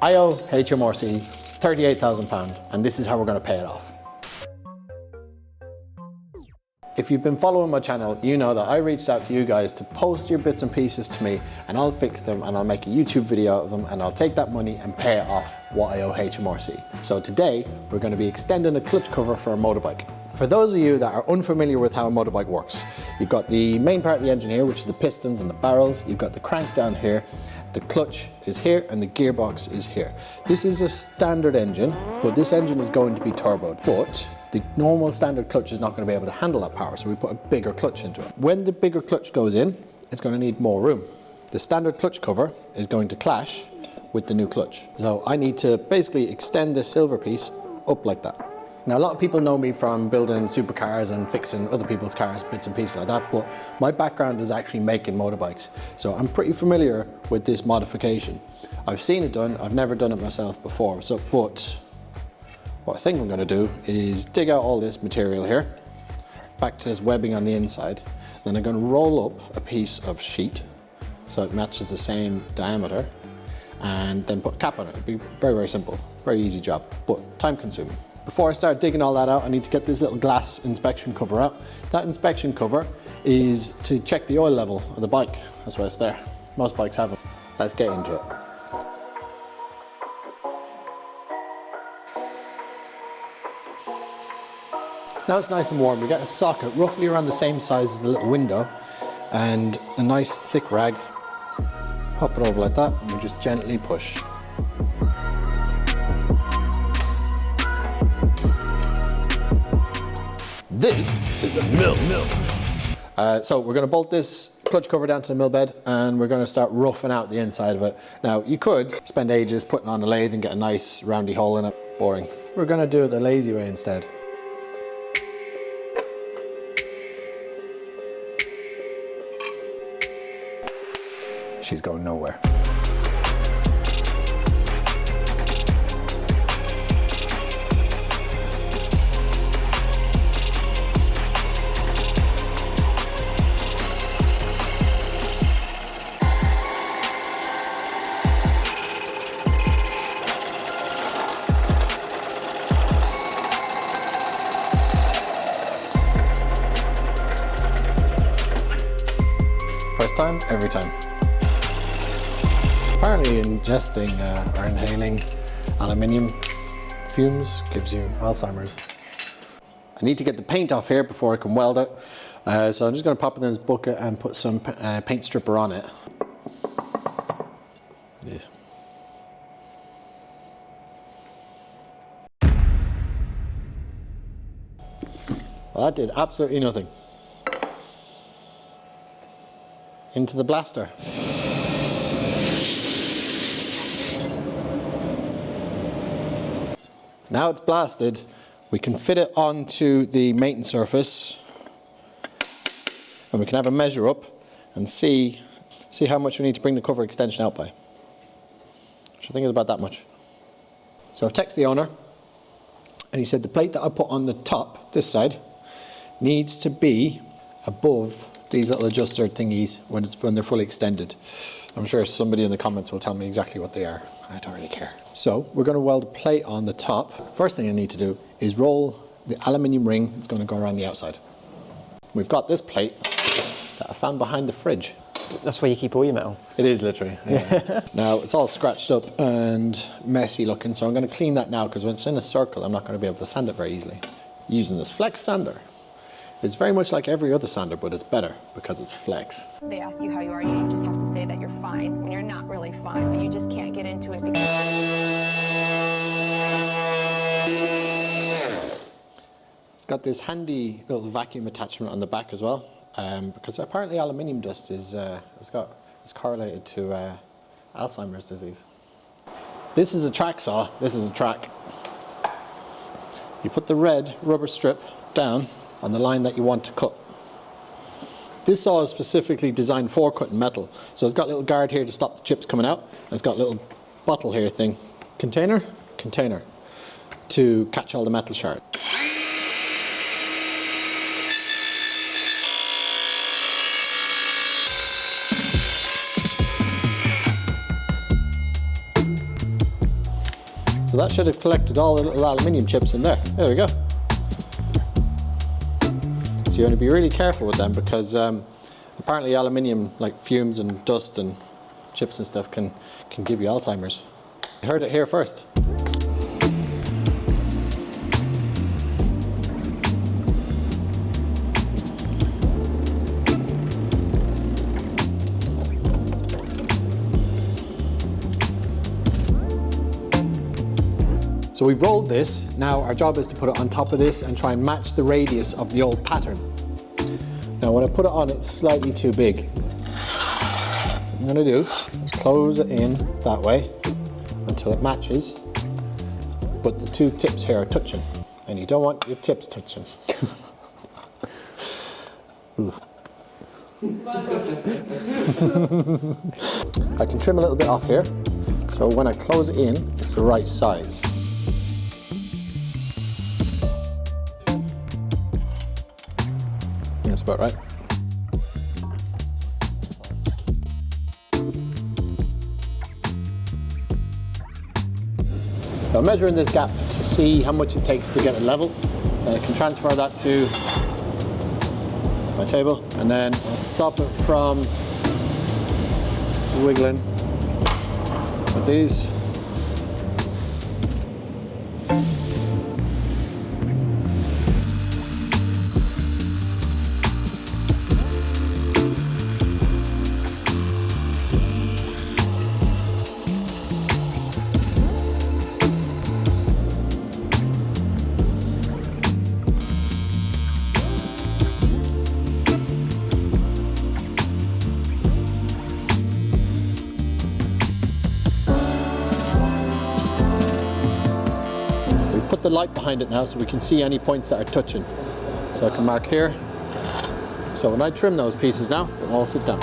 I owe HMRC £38,000 and this is how we're going to pay it off. If you've been following my channel, you know that I reached out to you guys to post your bits and pieces to me and I'll fix them and I'll make a YouTube video out of them and I'll take that money and pay it off what I owe HMRC. So today, we're going to be extending a clutch cover for a motorbike. For those of you that are unfamiliar with how a motorbike works, you've got the main part of the engine here, which is the pistons and the barrels. You've got the crank down here, the clutch is here and the gearbox is here. This is a standard engine, but this engine is going to be turboed. But the normal standard clutch is not going to be able to handle that power, so we put a bigger clutch into it. When the bigger clutch goes in, it's going to need more room. The standard clutch cover is going to clash with the new clutch. So I need to basically extend this silver piece up like that. Now a lot of people know me from building supercars and fixing other people's cars, bits and pieces like that, but my background is actually making motorbikes. So I'm pretty familiar with this modification. I've seen it done, I've never done it myself before. But what I think I'm going to do is dig out all this material here, back to this webbing on the inside. Then I'm going to roll up a piece of sheet so it matches the same diameter and then put a cap on it. It'll be very, very simple, very easy job, but time consuming. Before I start digging all that out, I need to get this little glass inspection cover out. That inspection cover is to check the oil level of the bike. That's why it's there. Most bikes have it. Let's get into it. Now it's nice and warm, we get a socket roughly around the same size as the little window and a nice thick rag. Pop it over like that and we just gently push. This is a mill. So we're going to bolt this clutch cover down to the mill bed and we're going to start roughing out the inside of it. Now you could spend ages putting on a lathe and get a nice roundy hole in it. Boring. We're going to do it the lazy way instead. She's going nowhere. First time, every time. Apparently ingesting or inhaling aluminium fumes gives you Alzheimer's. I need to get the paint off here before I can weld it. So I'm just going to pop it in this bucket and put some paint stripper on it. Yeah. Well, that did absolutely nothing. Into the blaster. Now it's blasted, we can fit it onto the mating surface and we can have a measure up and see how much we need to bring the cover extension out by, which I think is about that much. So I've texted the owner and he said the plate that I put on the top, this side, needs to be above these little adjuster thingies when they're fully extended. I'm sure somebody in the comments will tell me exactly what they are. I don't really care. So we're going to weld a plate on the top. First thing I need to do is roll the aluminium ring that's going to go around the outside. We've got this plate that I found behind the fridge. That's where you keep all your metal? It is literally. Yeah. Now it's all scratched up and messy looking, so I'm going to clean that now because when it's in a circle I'm not going to be able to sand it very easily. Using this flex sander. It's very much like every other sander, but it's better because it's flex. They ask you how you are, you just have to say that you're fine when you're not really fine, but you just can't get into it because... It's got this handy little vacuum attachment on the back as well, because apparently aluminium dust is correlated to Alzheimer's disease. This is a track saw, this is a track. You put the red rubber strip down on the line that you want to cut. This saw is specifically designed for cutting metal. So it's got a little guard here to stop the chips coming out. And it's got a little bottle here thing. Container, to catch all the metal shards. So that should have collected all the little aluminium chips in there. There we go. So you want to be really careful with them because apparently aluminium, like fumes and dust and chips and stuff, can give you Alzheimer's. You heard it here first. So we've rolled this. Now our job is to put it on top of this and try and match the radius of the old pattern. Now when I put it on, it's slightly too big. What I'm going to do is close it in that way until it matches, but the two tips here are touching, and you don't want your tips touching. I can trim a little bit off here, so when I close it in, it's the right size. That's about right. So I'm measuring this gap to see how much it takes to get it level. I can transfer that to my table, and then I'll stop it from wiggling with these. The light behind it now so we can see any points that are touching. So I can mark here. So when I trim those pieces now, they'll all sit down.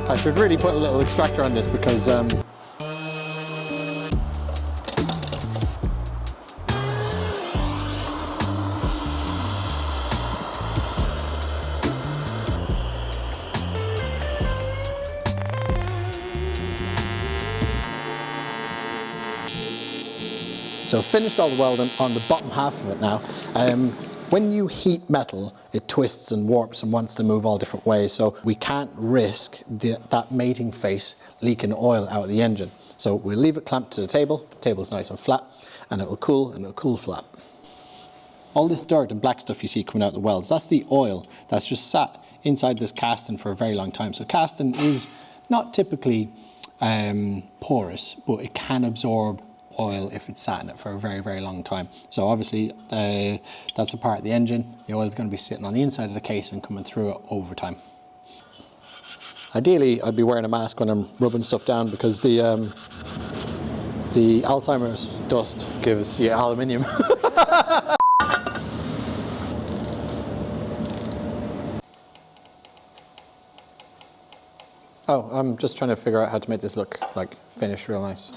I should really put a little extractor on this because so finished all the welding on the bottom half of it now. When you heat metal, it twists and warps and wants to move all different ways, so we can't risk that mating face leaking oil out of the engine. So we'll leave it clamped to the table. The table's nice and flat, and it'll cool flat. All this dirt and black stuff you see coming out of the welds, that's the oil that's just sat inside this casting for a very long time. So casting is not typically porous, but it can absorb oil if it's sat in it for a very, very long time. So obviously that's a part of the engine. The oil is going to be sitting on the inside of the case and coming through it over time. Ideally, I'd be wearing a mask when I'm rubbing stuff down because the Alzheimer's dust gives you aluminium. Oh, I'm just trying to figure out how to make this look like finished real nice.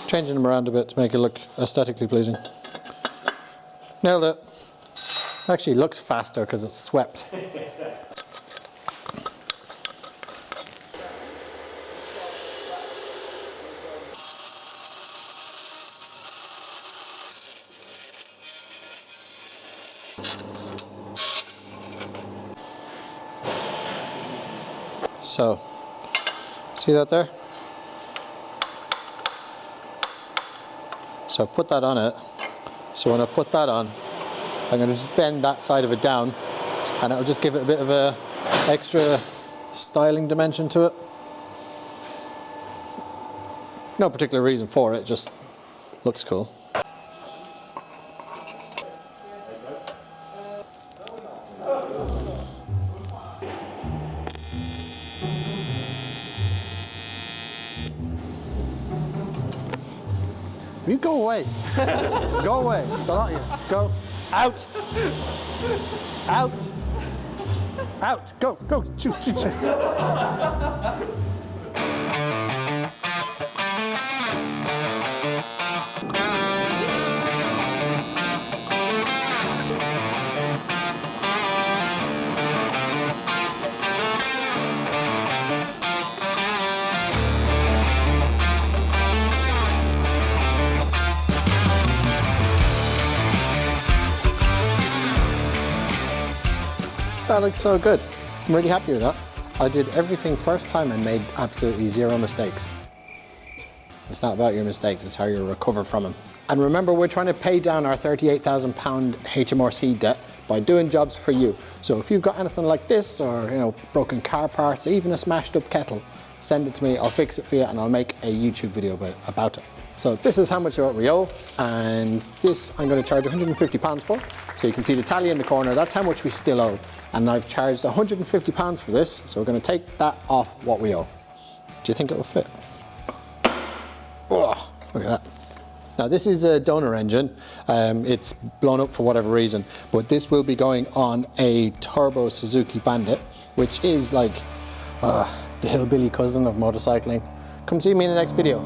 Changing them around a bit to make it look aesthetically pleasing. Nailed it. Actually looks faster because it's swept. So, see that there? So put that on it. So when I put that on, I'm going to just bend that side of it down, and it'll just give it a bit of a extra styling dimension to it. No particular reason for it, just looks cool. You go away. Go away. Don't you. Go. Out. Out. Out. Go. Go. Shoot. Shoot. Shoot. That looks so good. I'm really happy with that. I did everything first time and made absolutely zero mistakes. It's not about your mistakes, it's how you recover from them. And remember, we're trying to pay down our £38,000 HMRC debt by doing jobs for you. So if you've got anything like this, or broken car parts, even a smashed up kettle, send it to me, I'll fix it for you and I'll make a YouTube video about it. So this is how much of what we owe, and this I'm going to charge £150 for. So you can see the tally in the corner, that's how much we still owe. And I've charged £150 for this, so we're going to take that off what we owe. Do you think it will fit? Oh, look at that. Now this is a donor engine. It's blown up for whatever reason, but this will be going on a turbo Suzuki Bandit, which is like the hillbilly cousin of motorcycling. Come see me in the next video.